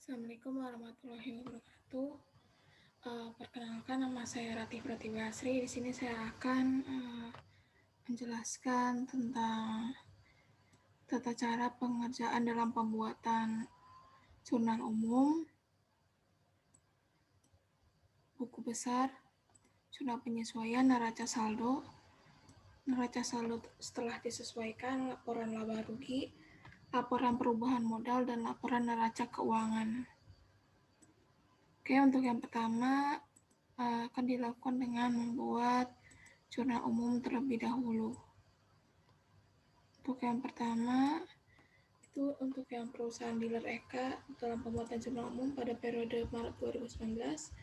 Assalamualaikum warahmatullahi wabarakatuh. Perkenalkan, nama saya Ratih Pratibasri. Di sini saya akan menjelaskan tentang tata cara pengerjaan dalam pembuatan jurnal umum, buku besar, jurnal penyesuaian, neraca saldo. Neraca saldo setelah disesuaikan, laporan laba rugi, laporan perubahan modal, dan laporan neraca keuangan. Oke, untuk yang pertama akan dilakukan dengan membuat jurnal umum terlebih dahulu. Untuk yang pertama, itu untuk yang perusahaan dealer Eka dalam pembuatan jurnal umum pada periode Maret 2019.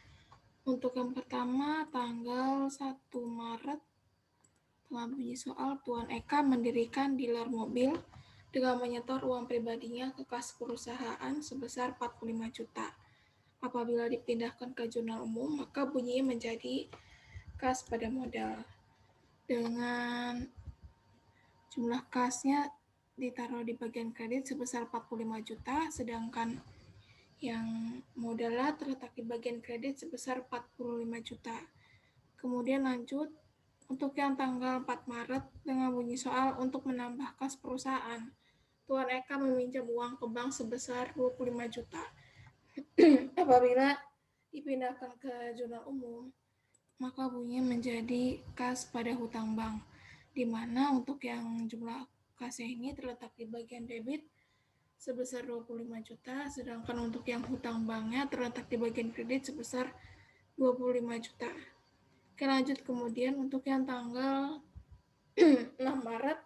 Untuk yang pertama, tanggal 1 Maret, dengan bunyi soal, Tuan Eka mendirikan dealer mobil dengan menyetor uang pribadinya ke kas perusahaan sebesar 45 juta. Apabila dipindahkan ke jurnal umum, maka bunyinya menjadi kas pada modal. Dengan jumlah kasnya ditaruh di bagian kredit sebesar 45 juta, sedangkan yang modalnya terletak di bagian kredit sebesar 45 juta. Kemudian lanjut, untuk yang tanggal 4 Maret dengan bunyi soal untuk menambah kas perusahaan, Tuan Eka meminjam uang ke bank sebesar 25 juta. Apabila dipindahkan ke jurnal umum, maka bunyinya menjadi kas pada hutang bank, di mana untuk yang jumlah kasnya ini terletak di bagian debit sebesar 25 juta, sedangkan untuk yang hutang banknya terletak di bagian kredit sebesar 25 juta. Oke, lanjut kemudian untuk yang tanggal 6 Maret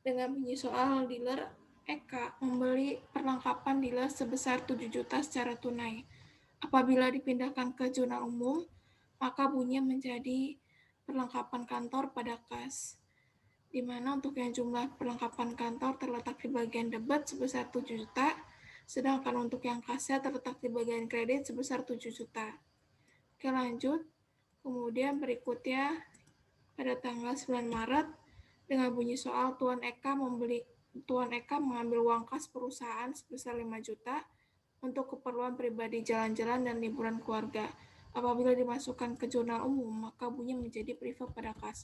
dengan bunyi soal dealer Eka membeli perlengkapan dealer sebesar 7 juta secara tunai. Apabila dipindahkan ke jurnal umum, maka bunyinya menjadi perlengkapan kantor pada kas, di mana untuk yang jumlah perlengkapan kantor terletak di bagian debit sebesar 7 juta, sedangkan untuk yang kasnya terletak di bagian kredit sebesar 7 juta. Oke, lanjut. Kemudian berikutnya pada tanggal 9 Maret dengan bunyi soal Tuan Eka mengambil uang kas perusahaan sebesar 5 juta untuk keperluan pribadi jalan-jalan dan liburan keluarga. Apabila dimasukkan ke jurnal umum, maka bunyi menjadi priva pada kas,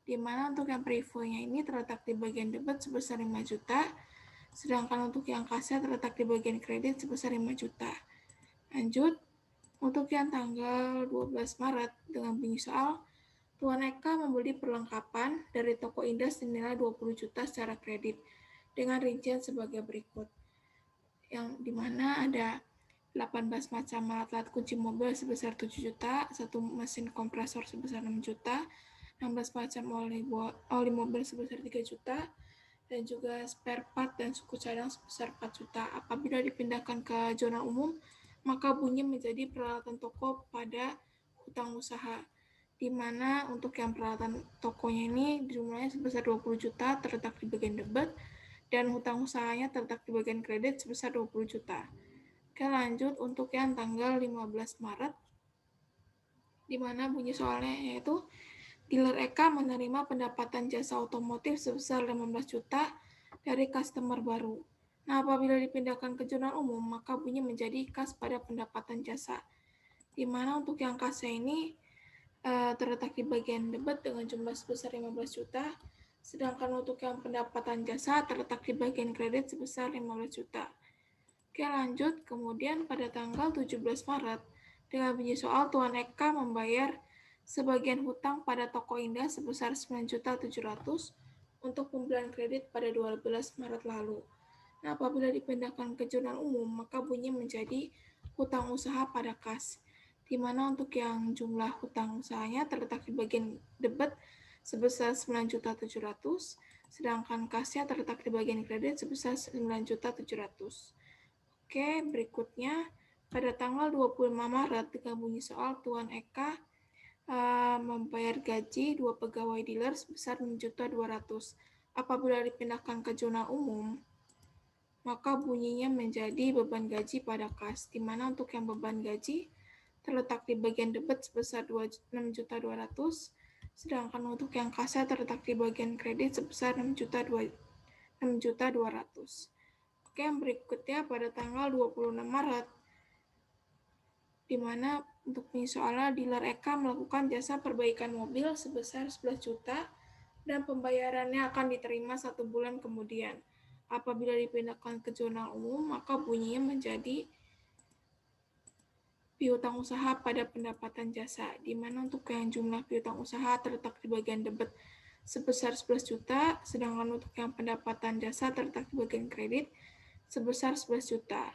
di mana untuk yang privanya ini terletak di bagian debit sebesar 5 juta, sedangkan untuk yang kasnya terletak di bagian kredit sebesar 5 juta. Lanjut, untuk yang tanggal 12 Maret dengan bunyi soal, Tuan Eka membeli perlengkapan dari toko Indah senilai 20 juta secara kredit dengan rincian sebagai berikut, yang dimana ada 18 macam alat-alat kunci mobil sebesar 7 juta, satu mesin kompresor sebesar 6 juta, 16 macam oli mobil sebesar 3 juta, dan juga spare part dan suku cadang sebesar 4 juta. Apabila dipindahkan ke zona umum, maka bunyi menjadi peralatan toko pada hutang usaha, di mana untuk yang peralatan tokonya ini jumlahnya sebesar 20 juta terletak di bagian debit, dan hutang usahanya terletak di bagian kredit sebesar 20 juta. Oke, lanjut untuk yang tanggal 15 Maret, di mana bunyi soalnya yaitu dealer Eka menerima pendapatan jasa otomotif sebesar 15 juta dari customer baru. Nah, apabila dipindahkan ke jurnal umum, maka bunyi menjadi kas pada pendapatan jasa, di mana untuk yang kasnya ini terletak di bagian debit dengan jumlah sebesar 15 juta, sedangkan untuk yang pendapatan jasa terletak di bagian kredit sebesar 15 juta. Oke, lanjut. Kemudian pada tanggal 17 Maret, dengan bunyi soal Tuan Eka membayar sebagian hutang pada toko Indah sebesar 9.700.000 untuk pembelian kredit pada 12 Maret lalu. Nah, apabila dipindahkan ke jurnal umum, maka bunyi menjadi hutang usaha pada kas, di mana untuk yang jumlah hutang usahanya terletak di bagian debit sebesar 9.700.000, sedangkan kasnya terletak di bagian kredit sebesar 9.700.000. Oke, berikutnya pada tanggal 25 Maret dengan bunyi soal Tuan Eka membayar gaji 2 pegawai dealer sebesar 6.200.000. Apabila dipindahkan ke jurnal umum, maka bunyinya menjadi beban gaji pada kas, di mana untuk yang beban gaji terletak di bagian debit sebesar 6.200.000, sedangkan untuk yang kasnya terletak di bagian kredit sebesar 6.200.000. Oke, yang berikutnya pada tanggal 26 Maret, di mana untuk penyesuaian dealer Eka melakukan jasa perbaikan mobil sebesar 11 juta dan pembayarannya akan diterima 1 bulan kemudian. Apabila dipindahkan ke jurnal umum, maka bunyinya menjadi piutang usaha pada pendapatan jasa, di mana untuk yang jumlah piutang usaha terletak di bagian debit sebesar 11 juta, sedangkan untuk yang pendapatan jasa terletak di bagian kredit sebesar 11 juta.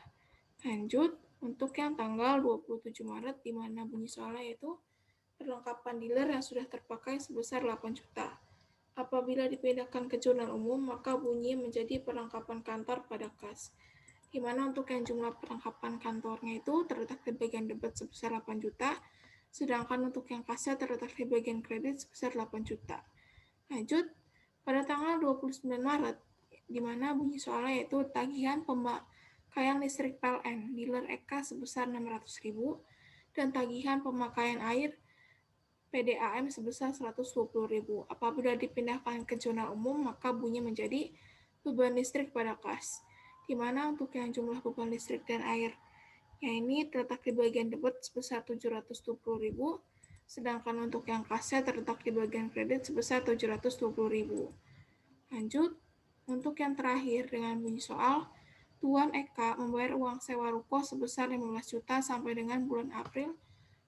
Lanjut, untuk yang tanggal 27 Maret, di mana bunyi soalnya yaitu perlengkapan dealer yang sudah terpakai sebesar 8 juta. Apabila dipindahkan ke jurnal umum, maka bunyi menjadi perlengkapan kantor pada kas, di mana untuk yang jumlah perlengkapan kantornya itu terletak di bagian debit sebesar 8 juta, sedangkan untuk yang kasnya terletak di bagian kredit sebesar 8 juta. Lanjut, pada tanggal 29 Maret, di mana bunyi soalnya yaitu tagihan pemakaian listrik PLN dealer Eka sebesar 600.000 dan tagihan pemakaian air PDAM sebesar 120.000. Apabila dipindahkan ke jurnal umum, maka bunyi menjadi beban listrik pada kas, di mana untuk yang jumlah beban listrik dan air yang ini terletak di bagian debit sebesar 720.000, sedangkan untuk yang kasnya terletak di bagian kredit sebesar 720.000. Lanjut, untuk yang terakhir dengan bunyi soal, Tuan Eka membayar uang sewa ruko sebesar 15 juta sampai dengan bulan April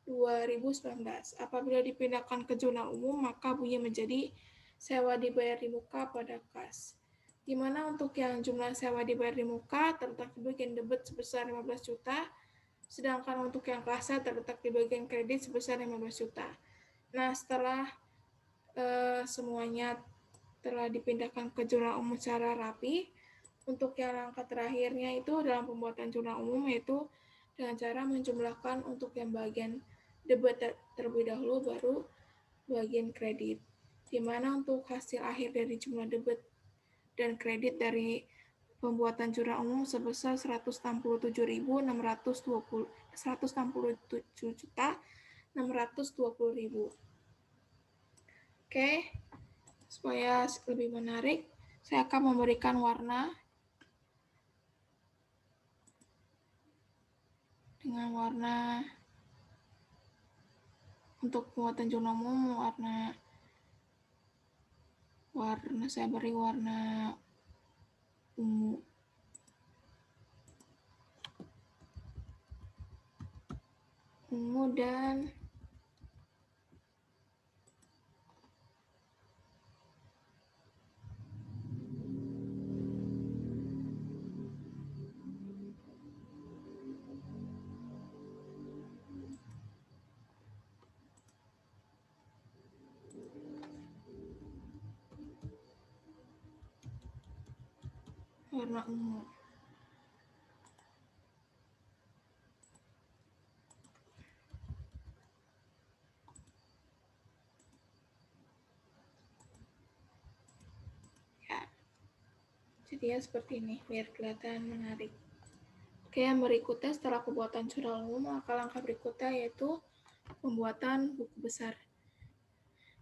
2019. Apabila dipindahkan ke jurnal umum, maka bunyi menjadi sewa dibayar di muka pada kas, di mana untuk yang jumlah sewa dibayar di muka terletak di bagian debit sebesar 15 juta, sedangkan untuk yang kasa terletak di bagian kredit sebesar 15 juta. Nah, setelah semuanya telah dipindahkan ke jurnal umum secara rapi, untuk yang langkah terakhirnya itu dalam pembuatan jurnal umum yaitu dengan cara menjumlahkan untuk yang bagian debit terlebih dahulu, baru bagian kredit, di mana untuk hasil akhir dari jumlah debit dan kredit dari pembuatan jurnal umum sebesar 167.620 167.620.000. Oke, supaya lebih menarik, saya akan memberikan warna dengan warna untuk pembuatan jurnal umum, warna saya beri warna ungu. Ungu dan warna ungu. Ya, jadi ya seperti ini biar kelihatan menarik. Oke, yang berikutnya setelah pembuatan jurnal umum, maka langkah berikutnya yaitu pembuatan buku besar.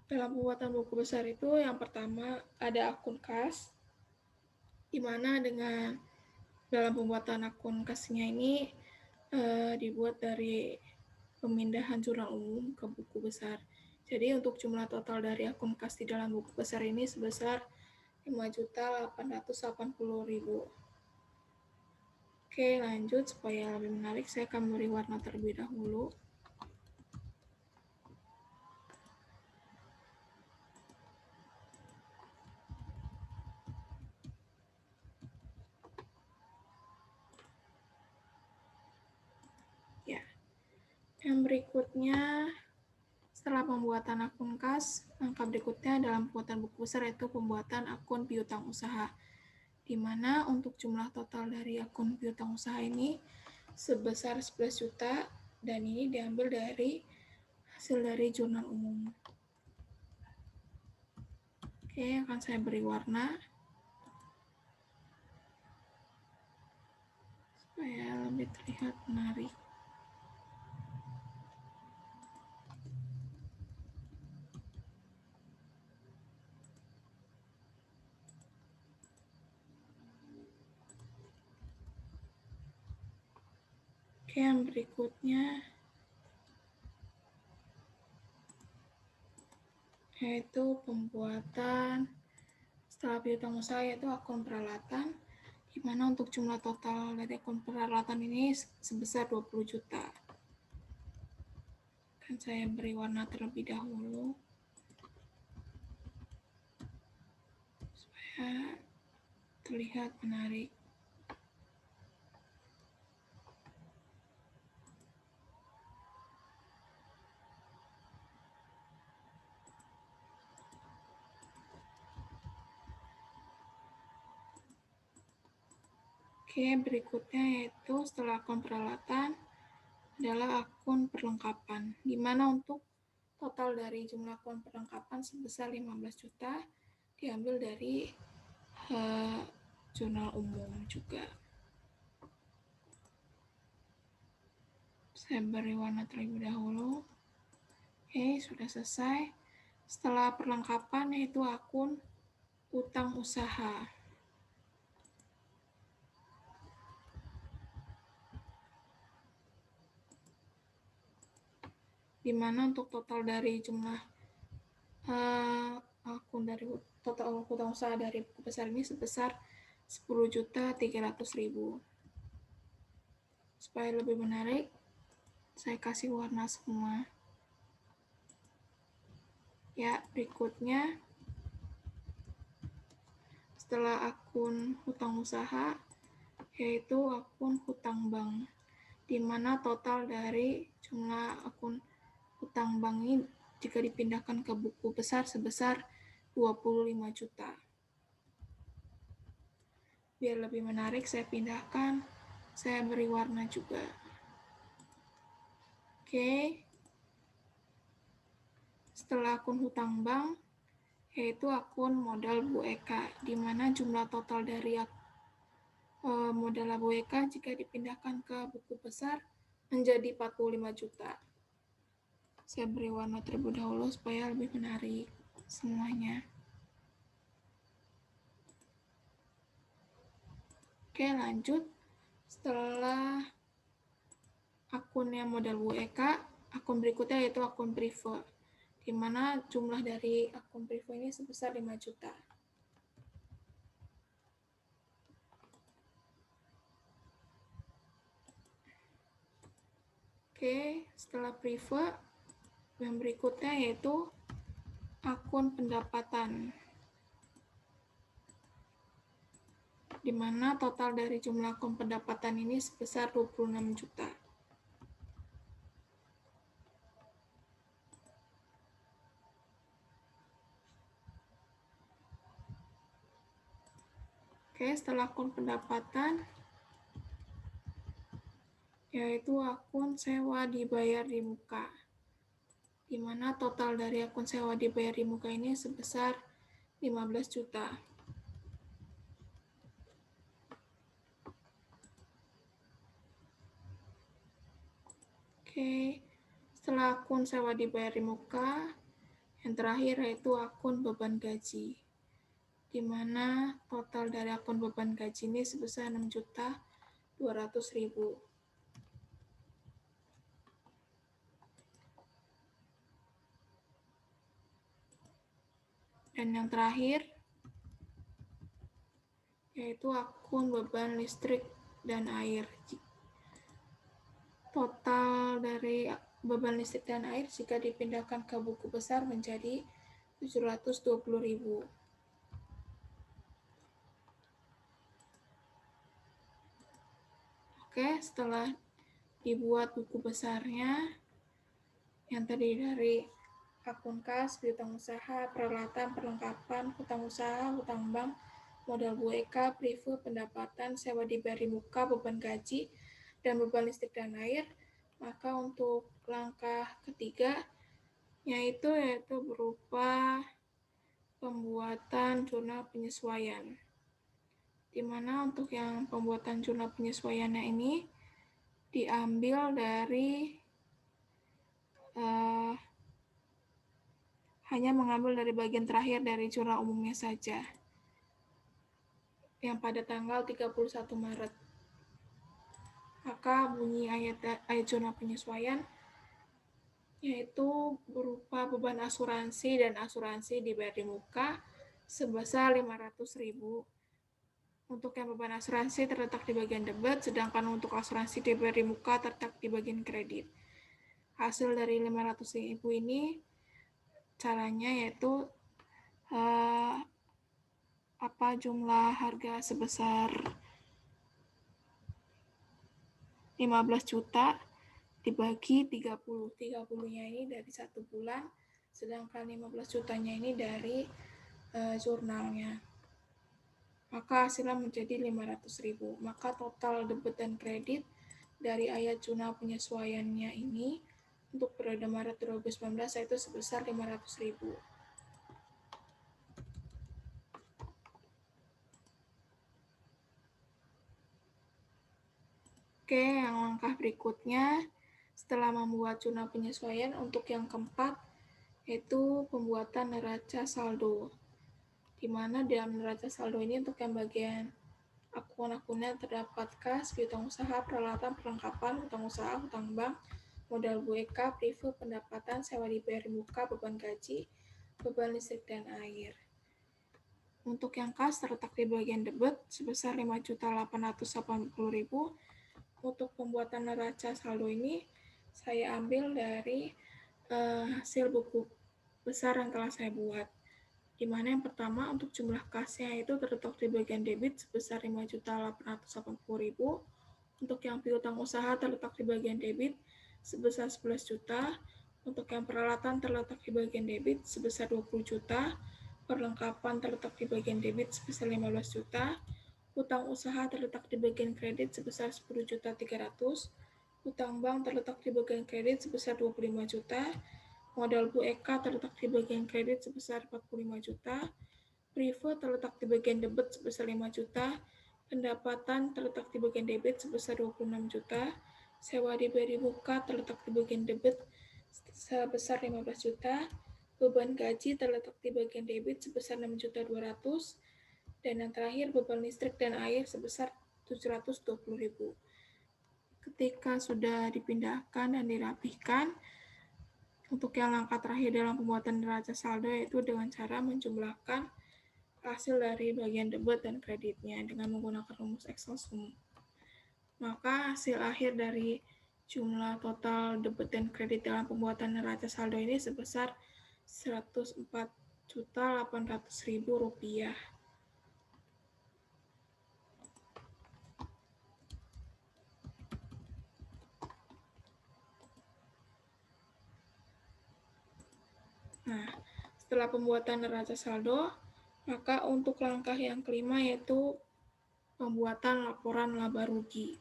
Dalam pembuatan buku besar itu yang pertama ada akun kas, di mana dengan dalam pembuatan akun kasnya ini dibuat dari pemindahan jurnal umum ke buku besar. Jadi untuk jumlah total dari akun kas di dalam buku besar ini sebesar 5.880.000. Oke, lanjut supaya lebih menarik, saya akan beri warna terlebih dahulu. Ya, yang berikutnya setelah pembuatan akun kas, langkah berikutnya dalam pembuatan buku besar yaitu pembuatan akun piutang usaha, di mana untuk jumlah total dari akun piutang usaha ini sebesar 11 juta dan ini diambil dari hasil dari jurnal umum. Oke, akan saya beri warna supaya lebih terlihat menarik. Oke, yang berikutnya yaitu pembuatan setelah piutang usaha, yaitu akun peralatan, di mana untuk jumlah total dari akun peralatan ini sebesar 20 juta. Akan saya beri warna terlebih dahulu supaya terlihat menarik. Oke, berikutnya yaitu setelah akun peralatan adalah akun perlengkapan, di mana untuk total dari jumlah akun perlengkapan sebesar 15 juta diambil dari jurnal umum juga. Saya beri warna terlebih dahulu. Oke, sudah selesai. Setelah perlengkapan yaitu akun utang usaha. Di mana untuk total dari jumlah akun dari total utang usaha dari buku besar ini sebesar 10.300.000. Supaya lebih menarik, saya kasih warna semua. Ya, berikutnya setelah akun hutang usaha yaitu akun hutang bank, di mana total dari jumlah akun hutang bank ini jika dipindahkan ke buku besar sebesar 25 juta. Biar lebih menarik, saya pindahkan, saya beri warna juga. Oke. Setelah akun hutang bank, yaitu akun modal Bu Eka, di mana jumlah total dari modal Bu Eka jika dipindahkan ke buku besar menjadi 45 juta. Saya beri warna terlebih dahulu supaya lebih menarik semuanya. Oke, lanjut. Setelah akunnya modal Bu Eka, akun berikutnya yaitu akun Prive, di mana jumlah dari akun Prive ini sebesar 5 juta. Oke, setelah Prive, yang berikutnya yaitu akun pendapatan, di mana total dari jumlah akun pendapatan ini sebesar 26 juta. Oke, setelah akun pendapatan, yaitu akun sewa dibayar di muka, di mana total dari akun sewa dibayar di muka ini sebesar 15 juta. Oke, setelah akun sewa dibayar di muka, yang terakhir yaitu akun beban gaji, di mana total dari akun beban gaji ini sebesar 6.200.000. Dan yang terakhir yaitu akun beban listrik dan air. Total dari beban listrik dan air jika dipindahkan ke buku besar menjadi 720.000. Oke, setelah dibuat buku besarnya yang terdiri dari akun kas, piutang usaha, peralatan, perlengkapan, hutang usaha, hutang bank, modal Bu Eka, Prive, pendapatan, sewa dibayar di muka, beban gaji, dan beban listrik dan air, maka untuk langkah ketiga yaitu berupa pembuatan jurnal penyesuaian, di mana untuk yang pembuatan jurnal penyesuaiannya ini diambil dari hanya mengambil dari bagian terakhir dari jurnal umumnya saja, yang pada tanggal 31 Maret. maka bunyi ayat zona penyesuaian yaitu berupa beban asuransi dan asuransi dibayar di muka sebesar 500.000. Untuk yang beban asuransi terletak di bagian debit, sedangkan untuk asuransi dibayar di muka terletak di bagian kredit. Hasil dari 500.000 ini caranya yaitu jumlah harga sebesar 15 juta dibagi 30. 30-nya ini dari 1 bulan, sedangkan 15 jutanya ini dari jurnalnya. Maka hasilnya menjadi 500.000. Maka total debit dan kredit dari ayat zona penyesuaiannya ini untuk periode Maret 2019 yaitu sebesar 500.000. Oke, yang langkah berikutnya setelah membuat zona penyesuaian untuk yang keempat yaitu pembuatan neraca saldo. Di mana dalam neraca saldo ini untuk yang bagian akun-akunnya terdapat kas, piutang usaha, peralatan, perlengkapan, hutang usaha, hutang bank, modal BUK, prive, pendapatan, sewa dibayar di muka, beban gaji, beban listrik dan air. Untuk yang kas terletak di bagian debit sebesar 5.880.000. Untuk pembuatan neraca saldo ini saya ambil dari hasil buku besar yang telah saya buat. Di mana yang pertama untuk jumlah kasnya itu terletak di bagian debit sebesar 5.880.000. Untuk yang piutang usaha terletak di bagian debit sebesar 11 juta. Untuk yang peralatan terletak di bagian debit sebesar 20 juta. Perlengkapan terletak di bagian debit sebesar 15 juta. Hutang usaha terletak di bagian kredit sebesar 10.300.000. Hutang bank terletak di bagian kredit sebesar 25 juta. Modal BUK terletak di bagian kredit sebesar 45 juta. Prive terletak di bagian debit sebesar 5 juta. Pendapatan terletak di bagian debit sebesar 26 juta. Sewa dibayar di muka terletak di bagian debit sebesar 15 juta. Beban gaji terletak di bagian debit sebesar 6.200.000. Dan yang terakhir beban listrik dan air sebesar 720.000. Ketika sudah dipindahkan dan dirapihkan, untuk yang langkah terakhir dalam pembuatan neraca saldo yaitu dengan cara menjumlahkan hasil dari bagian debit dan kreditnya dengan menggunakan rumus Excel sum. Maka hasil akhir dari jumlah total debit dan kredit dalam pembuatan neraca saldo ini sebesar Rp104.800.000. Nah, setelah pembuatan neraca saldo, maka untuk langkah yang kelima yaitu pembuatan laporan laba rugi.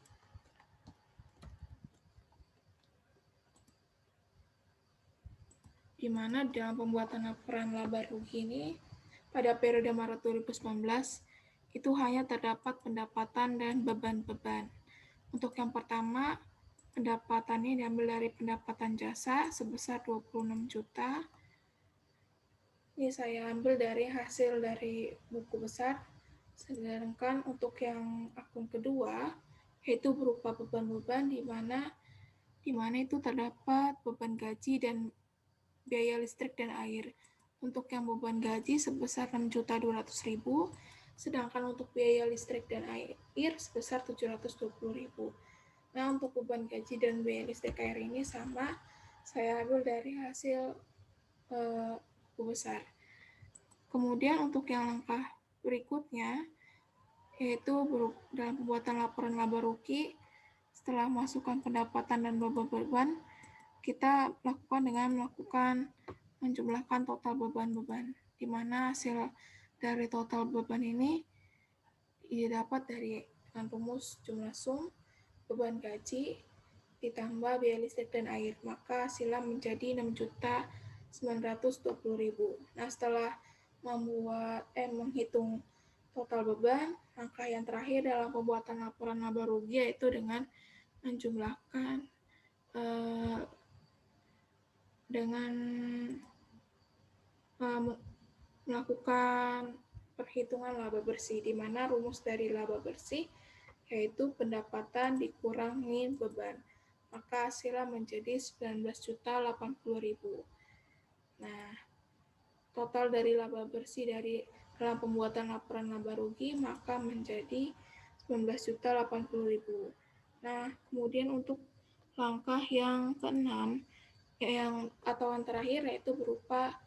Di mana dalam pembuatan laporan laba rugi ini, pada periode Maret 2019, itu hanya terdapat pendapatan dan beban-beban. Untuk yang pertama, pendapatannya diambil dari pendapatan jasa sebesar 26 juta. Ini saya ambil dari hasil dari buku besar. Sedangkan untuk yang akun kedua, yaitu berupa beban-beban di mana itu terdapat beban gaji dan biaya listrik dan air. Untuk yang beban gaji sebesar 6.200.000, sedangkan untuk biaya listrik dan air sebesar 720.000. Nah, untuk beban gaji dan biaya listrik air ini sama, saya ambil dari hasil buku besar. Kemudian untuk yang langkah berikutnya, yaitu dalam pembuatan laporan laba rugi, setelah masukkan pendapatan dan beban, kita lakukan dengan menjumlahkan total beban-beban, di mana hasil dari total beban ini didapat dari dengan rumus jumlah sum beban gaji ditambah biaya listrik dan air, maka hasilnya menjadi 6.920.000. Nah, setelah menghitung total beban, langkah yang terakhir dalam pembuatan laporan laba rugi yaitu dengan menjumlahkan melakukan perhitungan laba bersih, di mana rumus dari laba bersih yaitu pendapatan dikurangi beban. Maka hasilnya menjadi 19.080.000. Nah, total dari laba bersih dari dalam pembuatan laporan laba rugi maka menjadi 19.080.000. Nah, kemudian untuk langkah yang keenam yang terakhir yaitu berupa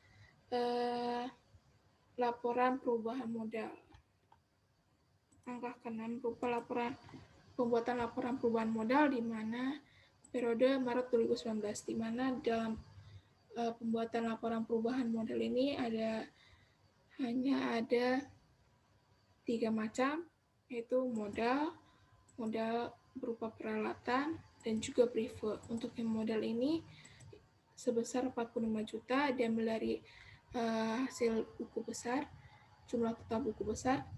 laporan perubahan modal. Langkah keenam berupa pembuatan laporan perubahan modal di mana periode Maret 2019, di mana dalam pembuatan laporan perubahan modal ini hanya ada 3 macam, yaitu modal berupa peralatan, dan juga prive. Untuk yang modal ini sebesar 45 juta diambil dari hasil buku besar, jumlah total buku besar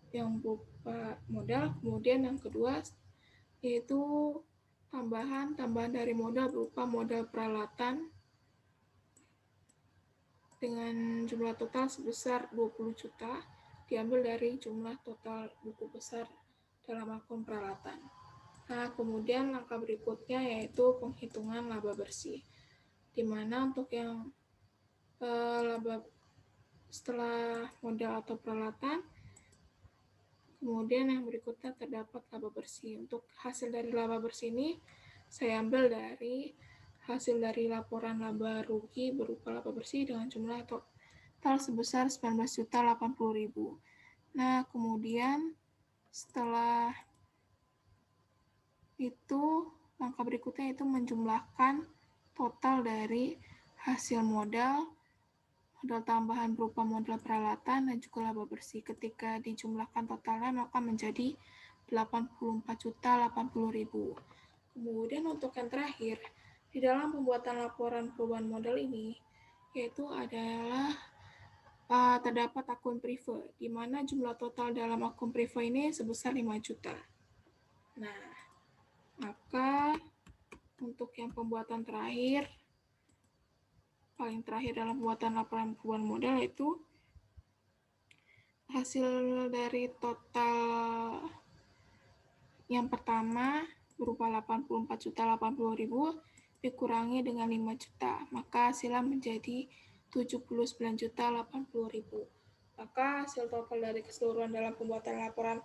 yang berupa modal. Kemudian yang kedua yaitu tambahan dari modal berupa modal peralatan dengan jumlah total sebesar 20 juta diambil dari jumlah total buku besar dalam akun peralatan. Nah, kemudian langkah berikutnya yaitu penghitungan laba bersih, di mana untuk yang laba setelah modal atau peralatan, kemudian yang berikutnya terdapat laba bersih. Untuk hasil dari laba bersih ini saya ambil dari hasil dari laporan laba rugi berupa laba bersih dengan jumlah total sebesar 19.080.000. Nah, kemudian setelah itu langkah berikutnya itu menjumlahkan total dari hasil modal tambahan berupa modal peralatan dan juga laba bersih. Ketika dijumlahkan totalnya maka menjadi 84.080.000. Kemudian untuk yang terakhir, di dalam pembuatan laporan perubahan modal ini yaitu adalah terdapat akun prive, di mana jumlah total dalam akun prive ini sebesar 5 juta. Nah, maka untuk yang pembuatan paling terakhir dalam pembuatan laporan perubahan modal yaitu hasil dari total yang pertama berupa 84.080.000 dikurangi dengan 5 juta, maka hasilnya menjadi 79.080.000. Maka hasil total dari keseluruhan dalam pembuatan laporan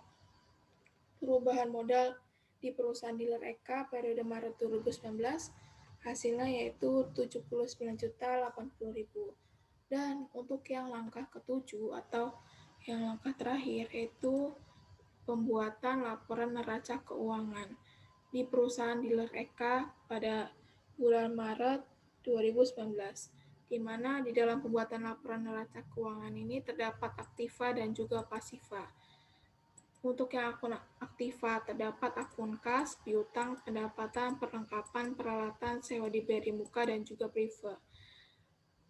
perubahan modal di perusahaan dealer Eka periode Maret 2019 hasilnya yaitu 79.080.000. Dan untuk yang langkah ketujuh atau yang langkah terakhir yaitu pembuatan laporan neraca keuangan di perusahaan dealer Eka pada bulan Maret 2019, di mana di dalam pembuatan laporan neraca keuangan ini terdapat aktiva dan juga pasiva. Untuk yang akun aktiva terdapat akun kas, piutang, pendapatan, perlengkapan, peralatan, sewa diberi muka, dan juga prive.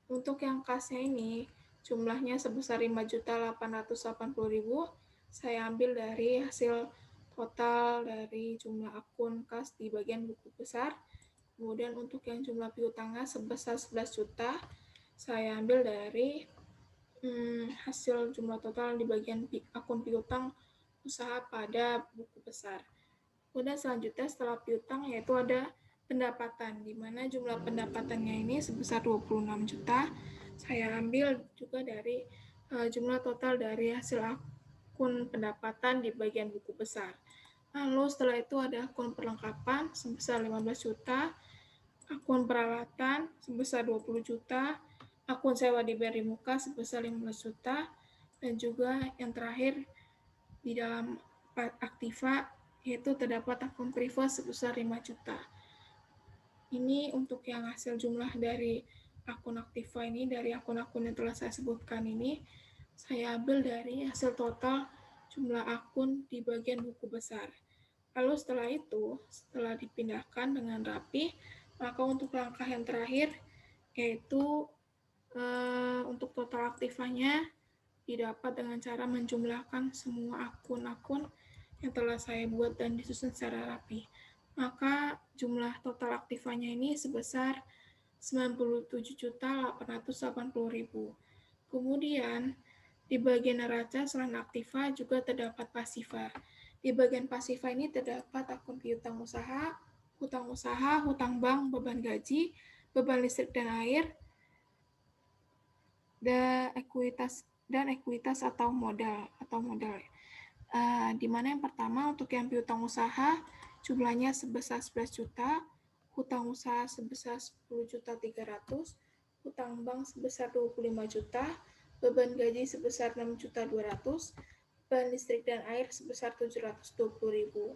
Untuk yang kasnya ini jumlahnya sebesar 5.880.000. Saya ambil dari hasil total dari jumlah akun kas di bagian buku besar. Kemudian untuk yang jumlah piutangnya sebesar 11 juta, saya ambil dari hasil jumlah total di bagian akun piutang usaha pada buku besar. Kemudian selanjutnya setelah piutang yaitu ada pendapatan, di mana jumlah pendapatannya ini sebesar 26 juta. Saya ambil juga dari jumlah total dari hasil akun pendapatan di bagian buku besar. Lalu setelah itu ada akun perlengkapan sebesar 15 juta, akun peralatan sebesar 20 juta, akun sewa diberi muka sebesar 15 juta, dan juga yang terakhir di dalam aktiva yaitu terdapat akun prive sebesar 5 juta. Ini untuk yang hasil jumlah dari akun aktiva ini, dari akun-akun yang telah saya sebutkan ini, saya ambil dari hasil total jumlah akun di bagian buku besar. Lalu setelah itu, setelah dipindahkan dengan rapi, maka untuk langkah yang terakhir, yaitu untuk total aktivanya didapat dengan cara menjumlahkan semua akun-akun yang telah saya buat dan disusun secara rapi. Maka jumlah total aktivanya ini sebesar 97.880.000. Kemudian, di bagian neraca selain aktiva juga terdapat pasiva, Di bagian pasifa ini terdapat akun piutang usaha, hutang bank, beban gaji, beban listrik dan air, dan ekuitas atau modal di mana yang pertama untuk yang piutang usaha jumlahnya sebesar 11 juta, hutang usaha sebesar 10.300.000, hutang bank sebesar 25 juta, beban gaji sebesar 6.200.000, beban listrik dan air sebesar 720.000.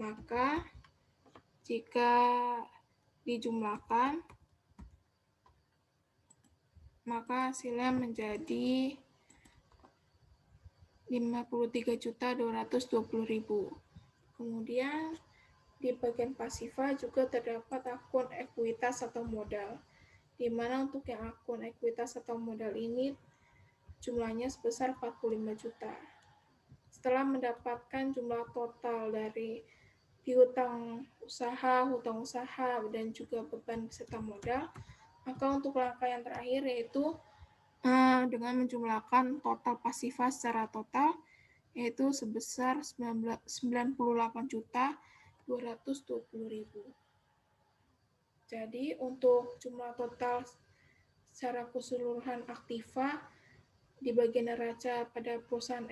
Maka jika dijumlahkan maka hasilnya menjadi 53.220.000. Kemudian di bagian pasifa juga terdapat akun ekuitas atau modal, di mana untuk yang akun ekuitas atau modal ini jumlahnya sebesar 45 juta. Setelah mendapatkan jumlah total dari piutang usaha, hutang usaha, dan juga beban beserta modal, maka untuk langkah yang terakhir yaitu dengan menjumlahkan total pasifa secara total, yaitu sebesar 98.220.000. Jadi untuk jumlah total secara keseluruhan aktiva di bagian neraca pada perusahaan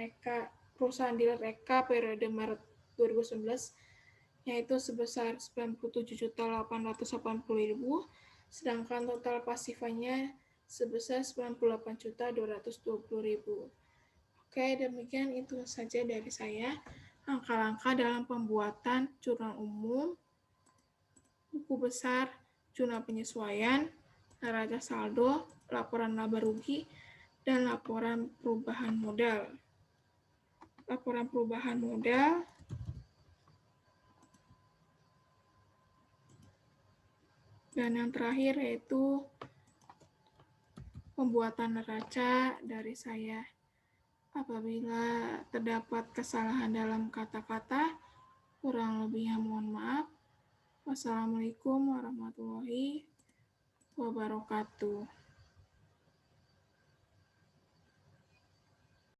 dealer Eka periode Maret 2019 yaitu sebesar 97.880.000, sedangkan total pasifanya sebesar 98.220.000. Oke, demikian itu saja dari saya. Langkah-langkah dalam pembuatan jurnal umum, buku besar, jurnal penyesuaian, neraca saldo, laporan laba rugi, dan laporan perubahan modal. Laporan perubahan modal dan yang terakhir yaitu pembuatan neraca dari saya. Apabila terdapat kesalahan dalam kata-kata, kurang lebihnya mohon maaf. Wassalamualaikum warahmatullahi wabarakatuh.